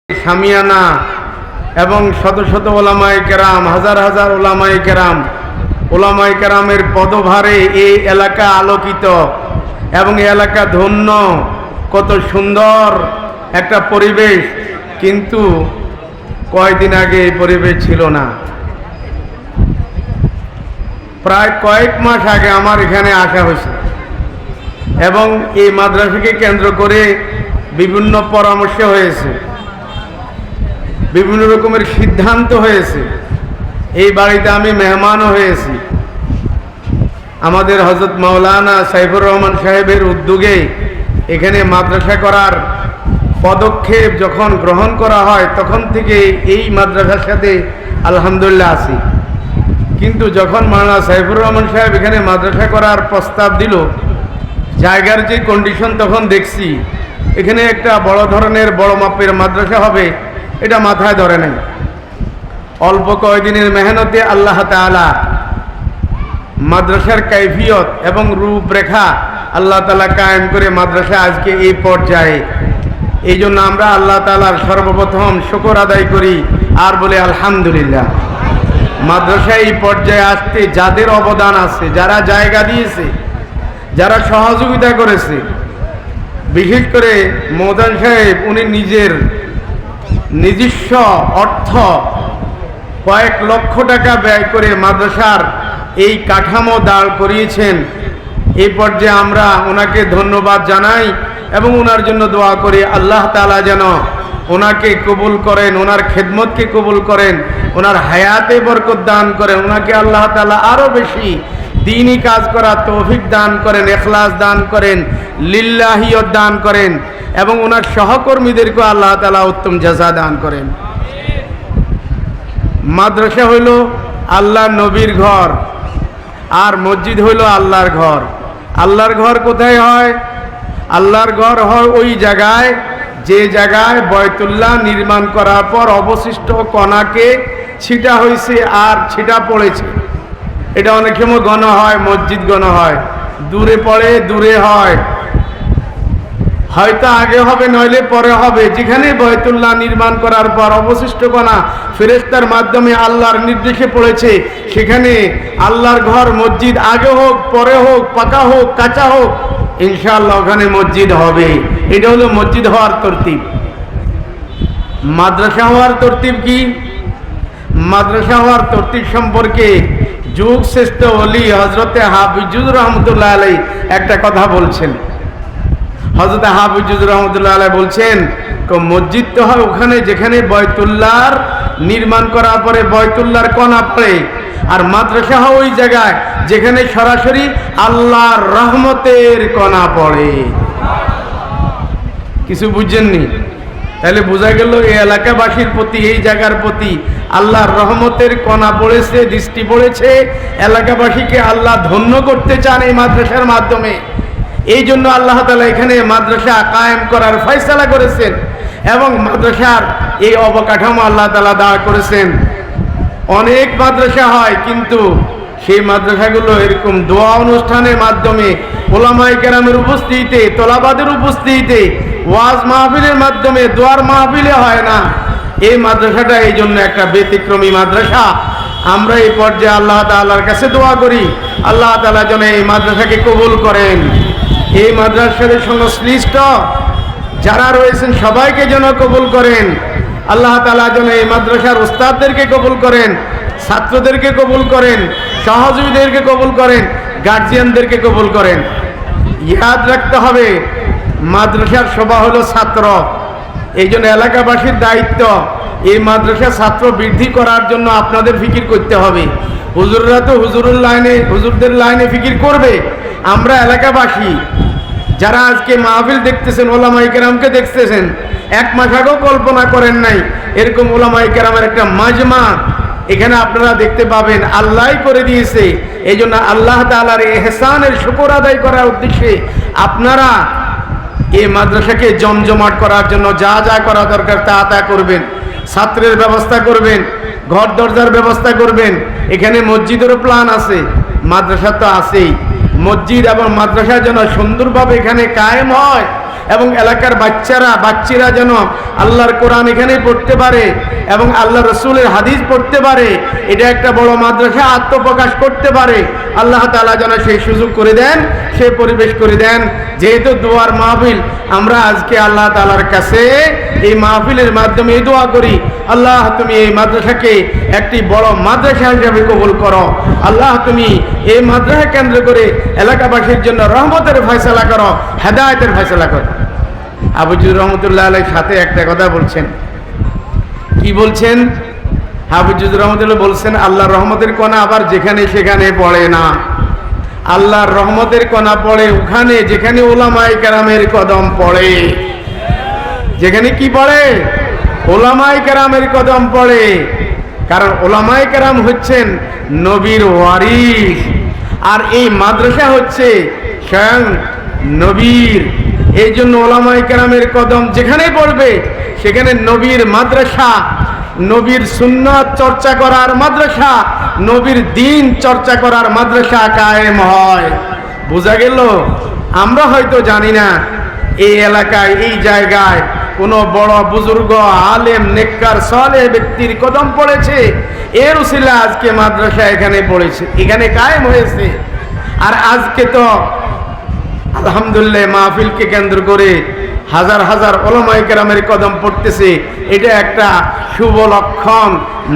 সামিয়ানা এবং শত শত ওলামায়ে কেরাম, হাজার হাজার ওলামায়ে কেরামের পদভারে এই এলাকা আলোকিত এবং এই এলাকা ধন্য। কত সুন্দর একটা পরিবেশ, কিন্তু কয়েকদিন আগে এই পরিবেশ ছিল না। প্রায় কয়েক মাস আগে আমার এখানে আসা হয়েছে এবং এই মাদ্রাসাকে কেন্দ্র করে বিভিন্ন পরামর্শ হয়েছে, বিভিন্ন রকমের সিদ্ধান্ত হয়েছে। এই বাড়িতে আমি মেহমানও হয়েছি। আমাদের হযরত মাওলানা সাইফুর রহমান সাহেবের উদ্যোগে এখানে মাদ্রাসা করার পদক্ষেপ যখন গ্রহণ করা হয় তখন থেকে এই মাদ্রাসার সাথে আলহামদুলিল্লাহ আছি। কিন্তু যখন মাওলানা সাইফুর রহমান সাহেব এখানে মাদ্রাসা করার প্রস্তাব দিল, জায়গার যে কন্ডিশন তখন দেখছি এখানে একটা বড় ধরনের বড় মাপের মাদ্রাসা হবে, এটা মাথায় ধরে নাই। অল্প কয়েকদিনের মেহনতে আল্লাহ তাআলা মাদ্রাসার কাইফিয়ত এবং রূপরেখা আল্লাহ তাআলা কায়েম করে মাদ্রাসা আজকে এই পর্যায়ে। এই জন্য আমরা আল্লাহ তাআলার সর্বপ্রথম শুকর আদায় করি আর বলে আলহামদুলিল্লাহ। মাদ্রাসা এই পর্যায়ে আসতে যাদের অবদান আছে, যারা জায়গা দিয়েছে, যারা সহযোগিতা করেছে, বিশেষ করে মওদান সাহেব উনি নিজের নিজস্ব অর্থ কয়েক লক্ষ টাকা ব্যয় করে মাদ্রাসার এই কাঠামো দাঁড় করিয়েছেন। এই পর্যায়ে আমরা ওনাকে ধন্যবাদ জানাই এবং ওনার জন্য দোয়া করি আল্লাহ তাআলা যেন ওনাকে কবুল করেন, ওনার খেদমতকে কবুল করেন, ওনার হায়াতে বরকত দান করেন, ওনাকে আল্লাহ তাআলা আরও বেশি দ্বীনি কাজ করার তৌফিক দান করেন, ইখলাস দান করেন, লিল্লাহিয়ত দান করেন এবং ওনার সহকর্মীদেরকে আল্লাহ তাআলা উত্তম জাযা দান করেন। মাদ্রাসা হইল আল্লাহর নবীর ঘর আর মসজিদ হইল আল্লাহর ঘর। আল্লাহর ঘর কোথায় হয়? আল্লাহর ঘর হয় ওই জায়গায় যে জায়গায় বয়তুল্লাহ নির্মাণ করার পর অবশিষ্ট কণাকে ছিটা হয়েছে আর ছিটা পড়েছে। এটা অনেক সময় গণা হয়, মসজিদ গণা হয়, দূরে পড়ে, দূরে হয়, হয়তো আগে হবে নইলে পরে হবে। যেখানে বয়তুল্লাহ নির্মাণ করার পর অবশিষ্ট কণা ফেরেশতার মাধ্যমে আল্লাহর নির্দেশে পড়েছে, সেখানে আল্লাহর ঘর মসজিদ আগে হোক পরে হোক, পাকা হোক কাঁচা হোক, ইনশাআল্লাহ ওখানে মসজিদ হবে। এটা হলো মসজিদ হওয়ার তরতিব। মাদ্রাসা হওয়ার তরতিব কি? মাদ্রাসা হওয়ার তরতিব সম্পর্কে যুগ শ্রেষ্ঠ ওলি হযরতে হাফিজুর রহমতুল্লাহ আলাইহি একটা কথা বলছেন। হযরতে হাফিজুর রহমতুল্লাহ আলাইহি বলছেন, মসজিদ তো হয় ওখানে যেখানে বয়তুল্লাহর নির্মাণ করার পরে বয়তুল্লাহর কণা পড়ে, আর মাদ্রাসা হয় ওই জায়গায় যেখানে সরাসরি আল্লাহর রহমতের কণা পড়ে। কিছু বুঝছেননি? তাহলে বোঝা গেল এই এলাকাবাসীর প্রতি, এই জায়গার প্রতি আল্লাহর রহমতের কণা পড়েছে, দৃষ্টি পড়েছে। এলাকাবাসীকে আল্লাহ ধন্য করতে চান এই মাদ্রাসার মাধ্যমে। এই জন্য আল্লাহ তাআলা এখানে মাদ্রাসা কায়েম করার ফয়সালা করেছেন এবং মাদ্রাসার এই অবকাঠামো আল্লাহ তাআলা দাঁড় করেছেন। অনেক মাদ্রাসা হয়, কিন্তু সেই মাদ্রাসাগুলো এরকম দোয়া অনুষ্ঠানের মাধ্যমে, ওলামায়ে কেরামের উপস্থিতিতে, তোলাবাদের উপস্থিতিতে, ওয়াজ মাহফিলের মাধ্যমে, দোয়ার মাহফিলে হয় না। এই মাদ্রাসাটা এই জন্য একটা ব্যতিক্রমী মাদ্রাসা। আমরা এই পর্যায়ে আল্লাহ তাআলার কাছে দোয়া করি আল্লাহ তাআলা যেন এই মাদ্রাসাকে কবুল করেন। এই মাদ্রাসার সাথে সংশ্লিষ্ট যারা রয়েছেন সবাইকে যেন কবুল করেন। আল্লাহ তাআলা যেন এই মাদ্রাসার উস্তাদদেরকে কবুল করেন, ছাত্রদেরকে কবুল করেন, সহযোগীদেরকে কবুল করেন, গার্জিয়ানদেরকে কবুল করেন। ইয়াদ রাখতে হবে মাদ্রাসার শোভা হলো ছাত্র। এই জন্য এলাকাবাসীর দায়িত্ব এই মাদ্রাসার ছাত্র বৃদ্ধি করার জন্য আপনাদের ফিকির করতে হবে। হুজুররা তো হুজুরদের লাইনে ফিকির করবে। আমরা এলাকাবাসী যারা আজকে মাহফিল দেখতেছেন, ওলামায়ে কেরামকে দেখতেছেন, এক মাস আগেও কল্পনা করেন নাই এরকম ওলামায়ে কেরামের একটা মাজমা এখানে আপনারা দেখতে পাবেন। আল্লাহ করে দিয়েছে। এই জন্য আল্লাহ তাআলার ইহসানের শুকর আদায় করার উদ্দেশ্যে আপনারা এই মাদ্রাসাকে জমজমাট করার জন্য যা যা করা দরকার তা করবেন। ছাত্রের ব্যবস্থা করবেন, ঘর দরজার ব্যবস্থা করবেন। এখানে মসজিদেরও প্ল্যান আছে, মাদ্রাসা তো আছেই। মসজিদ এবং মাদ্রাসা যেন সুন্দরভাবে এখানে কায়েম হয়, এবং এলাকার বাচ্চারা যেন আল্লাহর কোরআন এখানে পড়তে পারে এবং আল্লাহ রসুলের হাদিস পড়তে পারে, এটা একটা বড় মাদ্রাসা আত্মপ্রকাশ করতে পারে। আল্লাহ তাআলা যেন সেই সুযোগ করে দেন, সেই পরিবেশ করে দেন। যেহেতু দোয়ার মাহফিল, আমরা আজকে আল্লাহ তাআলার কাছে এই মাহফিলের মাধ্যমে এই দোয়া করি, আল্লাহ তুমি এই মাদ্রাসাকে একটি বড় মাদ্রাসা হিসাবে কবুল করো। আল্লাহ তুমি এই মাদ্রাসা কেন্দ্র করে এলাকাবাসীর জন্য রহমতের ফয়সালা করো, হেদায়েতের ফয়সালা করো। আবু যুর রহমতুল্লাহ আলাইহির সাথে একটা কথা বলছেন। কি বলছেন? আবু যুর রহমতুল্লাহ বলছেন, আল্লাহর রহমতের কণা আবার যেখানে সেখানে পড়ে না। আল্লাহর রহমতের কণা পড়ে ওখানে যেখানে উলামায়ে কেরামের কদম পড়ে। যেখানে কি পড়ে? উলামায়ে কেরামের কদম পড়ে। কারণ উলামায়ে কেরাম হচ্ছেন নবীর ওয়ারিস, আর এই মাদ্রাসা হচ্ছে স্বয়ং নবীর। এই জন্য উলামায়ে কেরামের কদম যেখানে পড়বে সেখানে নবীর মাদ্রাসা, নবীর সুন্নাত চর্চা করার মাদ্রাসা, নবীর দ্বীন চর্চা করার মাদ্রাসা কায়েম হয়। বোঝা গেল? আমরা হয়তো জানি না এই এলাকায় এই জায়গায় কোনো বড় বুজুর্গ আলেম নেককার সালেহ ব্যক্তির কদম পড়েছে, এর উসিলা আজকে মাদ্রাসা এখানে পড়েছে, এখানে কায়েম হয়েছে। আর আজকে তো আলহামদুলিল্লাহ মাহফিলকে কেন্দ্র করে হাজার হাজার উলামায়ে কেরামের কদম পড়তেছে। এটা একটা শুভ লক্ষণ।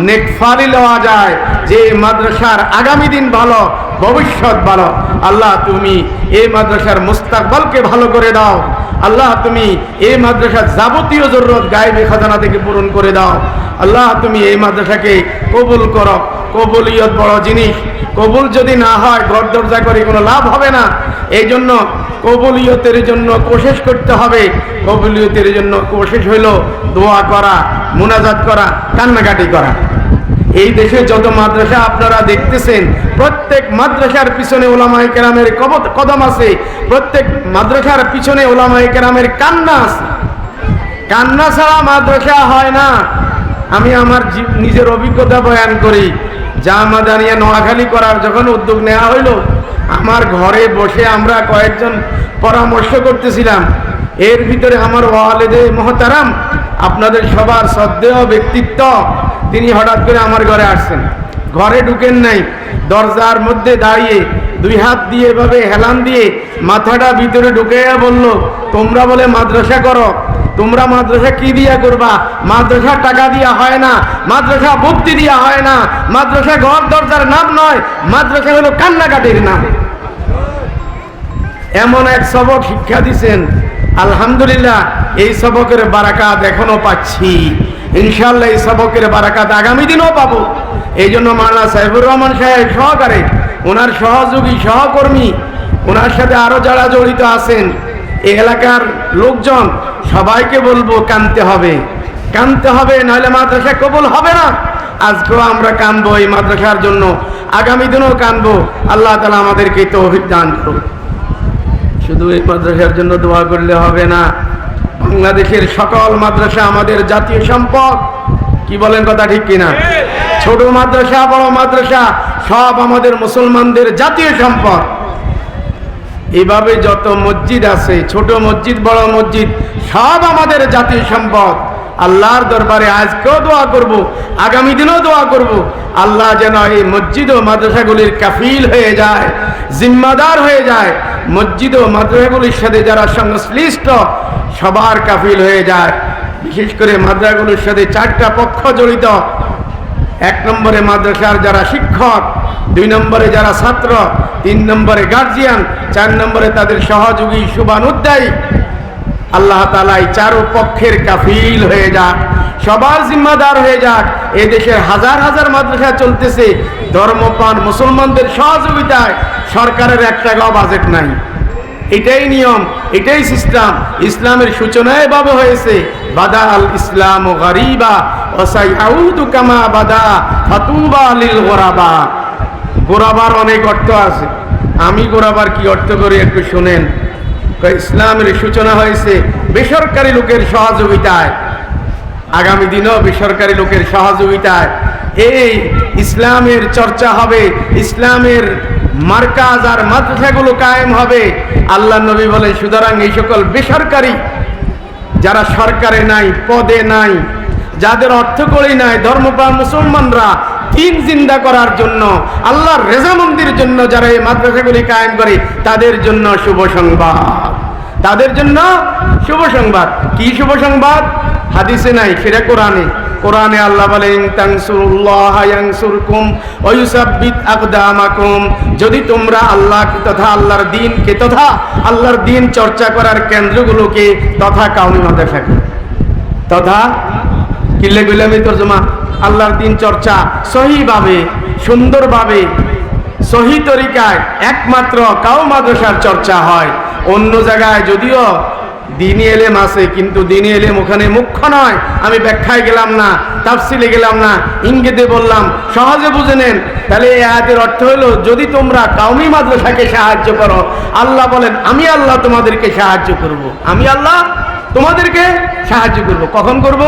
নেকফালি লওয়া যায় যে এই মাদ্রাসার আগামী দিন ভালো, ভবিষ্যৎ ভালো। আল্লাহ তুমি এই মাদ্রাসার মুস্তাকবালকে ভালো করে দাও। আল্লাহ তুমি এই মাদ্রাসার যাবতীয় জরুরত গায়েবী খাজানা থেকে পূরণ করে দাও। আল্লাহ তুমি এই মাদ্রাসাকে কবুল করো। কবুলিয়ত বড় জিনিস। কবুল যদি না হয় ঘর দরজা করে কোনো লাভ হবে না। এই জন্য কবুলিয়তের জন্য কোশিশ করতে হবে। কবুলিয়তের জন্য কোশিশ হইল দোয়া করা, মুনাজাত করা, কান্নাকাটি করা। এই দেশে যত মাদ্রাসা আপনারা দেখতেছেন, প্রত্যেক মাদ্রাসার পিছনে উলামায়ে কেরামের কদম আছে। প্রত্যেক মাদ্রাসার পিছনে উলামায়ে কেরামের কান্না আছে। কান্না ছাড়া মাদ্রাসা হয় না। আমি আমার নিজের অভিজ্ঞতা বয়ান করি। জামাদানিয়া নোয়াখালী করার যখন উদ্যোগ নেওয়া হইল, আমার ঘরে বসে আমরা কয়েকজন পরামর্শ করতেছিলাম। এর ভিতরে আমার ওয়ালিদে মুহতারাম, আপনাদের সবার শ্রদ্ধেয় ব্যক্তিত্ব, তিনি হঠাৎ করে আমার ঘরে আসছেন। ঘরে ঢুকেন নাই, দরজার মধ্যে দাঁড়িয়ে দুই হাত দিয়ে এভাবে হেলান দিয়ে মাথাটা ভিতরে ঢুকাইয়া বলল, তোমরা বলে মাদ্রাসা করো, তোমরা মাদ্রাসা কি দিয়া করবা? মাদ্রাসা টাকা দিয়া হয় না, মাদ্রাসা ভক্তি দিয়া হয় না, মাদ্রাসা ঘর দরজার নাম নয়, মাদ্রাসা হলো কান্নাকাটির নাম। এমন এক সবক শিক্ষা দিছেন, আলহামদুলিল্লাহ এই সবকের বারাকাত এখনো পাচ্ছি। ইনশাআল্লাহ এই সবকের বারাকাত আগামী দিনও পাবো। এই জন্য মাওলানা সাইফুর রহমান সাহেব সহকারে ওনার সহযোগী সহকর্মী, ওনার সাথে আরো যারা জড়িত আছেন, এই এলাকার লোকজন সবাইকে বলবো কানতে হবে, কানতে হবে, নাহলে মাদ্রাসা কবুল হবে না। আজকেও আমরা কানবো এই মাদ্রাসার জন্য, আগামী দিনেও কানবো। আল্লাহ তাআলা আমাদেরকে তৌফিক দান করুন। শুধু এই মাদ্রাসার জন্য দোয়া করলে হবে না। বাংলাদেশের সকল মাদ্রাসা আমাদের জাতীয় সম্পদ। কি বলেন, কথা ঠিক কিনা? ছোট মাদ্রাসা বড় মাদ্রাসা সব আমাদের মুসলমানদের জাতীয় সম্পদ। এইভাবে যত মসজিদ আছে, ছোট মসজিদ বড় মসজিদ সব আমাদের জাতীয় সম্পদ। আল্লাহর দরবারে আজকেও দোয়া করব, আগামী দিনেও দোয়া করব, আল্লাহ যেন এই মসজিদ ও মাদ্রাসাগুলির কাফিল হয়ে যায়, জিম্মাদার হয়ে যায়। মসজিদ ও মাদ্রাসাগুলির সাথে যারা সংশ্লিষ্ট সবার কাফিল হয়ে যায়। বিশেষ করে মাদ্রাসাগুলির সাথে চারটা পক্ষ জড়িত। এক নম্বরে মাদ্রাসার যারা শিক্ষক, দুই নম্বরে যারা ছাত্র, তিন নম্বরে গার্জিয়ান, চার নম্বরে তাদের সহযোগী শুভানুধ্যায়ী। আল্লাহ তাআলা এই চারো পক্ষের কাফিল হয়ে যাক, সবার জিম্মাদার হয়ে যাক। এই দেশের হাজার হাজার মাদ্রাসা চলতেছে ধর্মপ্রাণ মুসলমানদের সহযোগিতায়। সরকারের এক টাকাও বাজেট নাই। এটাই নিয়ম, এটাই সিস্টেম। ইসলামের সূচনা এভাবে হয়েছে, বাদা আল ইসলাম গরিবা ওয়া সাইউদু কামা বাদা ফাতুবা লিল গোরাবা। গোরাবার অনেক অর্থ আছে, আমি গোরাবার কি অর্থ করি একটু শুনেন। ইসলামের সূচনা হয়েছে বেসরকারি লোকের সহযোগিতায়, আগামী দিনও বেসরকারি লোকের সহযোগিতায় এই ইসলামের চর্চা হবে, ইসলামের মার্কাজ আর মাদ্রাসাগুলো কায়েম হবে। আল্লাহ নবী বলেন, সুতরাং এই সকল বেসরকারি যারা সরকারে নাই, পদে নাই, যাদের অর্থকড়ি নাই, ধর্মপ্রাণ মুসলমানরা দিন জিন্দা করার জন্য, আল্লাহর রেজামন্দির জন্য যারা এই মাদ্রাসাগুলি কায়েম করে, তাদের জন্য শুভ সংবাদ, তাদের জন্য শুভ সংবাদ। কি শুভ সংবাদ? হাদিসে নাই, সেটা কোরআনে। কোরআনে আল্লাহ বলেন, তানসুরুল্লাহ ইয়ানসুরকুম ওয়া ইউসাব্বিত আকদামাকুম। যদি তোমরা আল্লাহ তথা আল্লাহর দ্বীনকে তথা আল্লাহর দ্বীন চর্চা করার কেন্দ্রগুলোকে তথা কাউমি মাদ্রাসাকে তথা কিল্লে গুলামি তরজমা আল্লাহর দ্বীন চর্চা সহিভাবে, সুন্দরভাবে, সহি তরিকায় একমাত্র কাউমি মাদ্রাসার চর্চা হয়। অন্য জায়গায় যদিও দ্বীনি ইলম আছে, কিন্তু দ্বীনি ইলম ওখানে মুখ্য নয়। আমি ব্যাখ্যায় গেলাম না, তাফসিলে গেলাম না, ইঙ্গিতে বললাম, সহজে বুঝে নেন। তাহলে এই আয়াতের অর্থ হলো, যদি তোমরা কাউমি মাদ্রাসাকে সাহায্য করো, আল্লাহ বলেন আমি আল্লাহ তোমাদেরকে সাহায্য করব। আমি আল্লাহ তোমাদেরকে সাহায্য করব। কখন করব?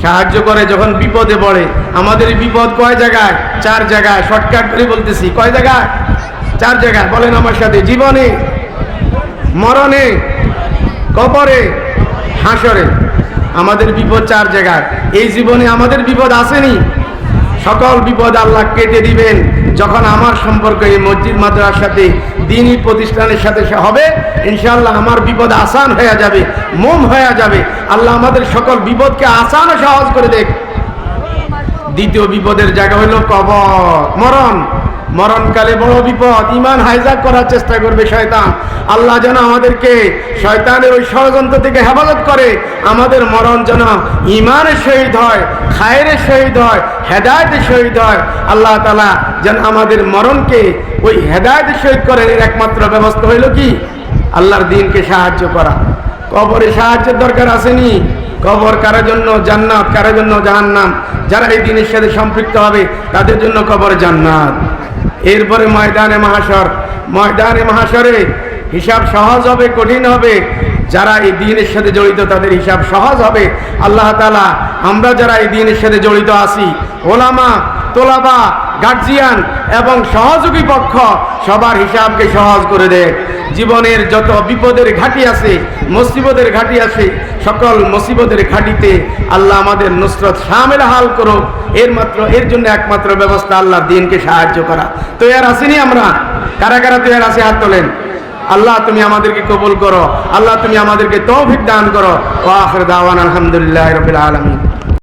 সাহায্য করে যখন বিপদে পড়ে। আমাদের বিপদ কয় জায়গায়? 4 জায়গায়। শর্টকাট করে বলতেছি, কয় জায়গায়? 4 জায়গায়। বলেন আমার সাথে, জীবনে, মরণে, কবরে, হাসরে। আমাদের বিপদ 4 জায়গায়। এই জীবনে আমাদের বিপদ আসেনি, সকল বিপদ আল্লাহ কেটে দিবেন যখন আমার সম্পর্ক এই মসজিদ মাদ্রাসার সাথে, দ্বীনি প্রতিষ্ঠানের সাথে হবে। ইনশাআল্লাহ আমার বিপদ আসান হয়ে যাবে, মোম হয়ে যাবে। আল্লাহ আমাদের সকল বিপদকে আসান ও সহজ করে দেখ। দ্বিতীয় বিপদের জায়গা হলো কবর, মরণ। মরণকালে বড় বিপদ, ইমান হাইজাক করার চেষ্টা করবে শয়তান। আল্লাহ যেন আমাদেরকে শয়তানের ওই ষড়যন্ত্র থেকে হেফাজত করে। আমাদের মরণ যেন ইমানের শহীদ হয়, খায়ের শহীদ হয়, হেদায়েতের শহীদ হয়। আল্লাহ তাআলা যেন আমাদের মরণকে ওই হেদায়েতের শহীদ করেন। এর একমাত্র ব্যবস্থা হইল কি? আল্লাহর দ্বীনকে সাহায্য করা। কবরে সাহায্যের দরকার আসেনি? কবর কারোর জন্য জান্নাত, কারোর জন্য জাহান্নাম। যারা এই দ্বীনের সাথে সম্পৃক্ত হবে তাদের জন্য কবর জান্নাত। এরপরে ময়দানে মাহশর। ময়দানে মাহশরে হিসাব সহজ হবে, কঠিন হবে? যারা এই দ্বীনের সাথে জড়িত তাদের হিসাব সহজ হবে। আল্লাহ তাআলা আমরা যারা এই দ্বীনের সাথে জড়িত আছি, ওলামা, তোলাবা, গার্জিয়ান এবং সহযোগী পক্ষ, সবার হিসাবকে সহজ করে দেয়। জীবনের যত বিপদের ঘাঁটি আছে, মুসিবতের ঘাঁটি আছে, সকল মুসিবতের ঘাঁটিতে আল্লাহ আমাদের নুসরত শামিল হাল করুক। এর জন্য একমাত্র ব্যবস্থা আল্লাহর দ্বীনকে সাহায্য করা। তৈয়ার আসিনি আমরা? কারা কারা তৈয়ার আছে? হাত তোলেন। আল্লাহ তুমি আমাদেরকে কবুল করো। আল্লাহ তুমি আমাদেরকে তৌফিক দান করো। ওয়া আখির দাওয়ানা আলহামদুলিল্লাহি রাব্বিল আলামিন।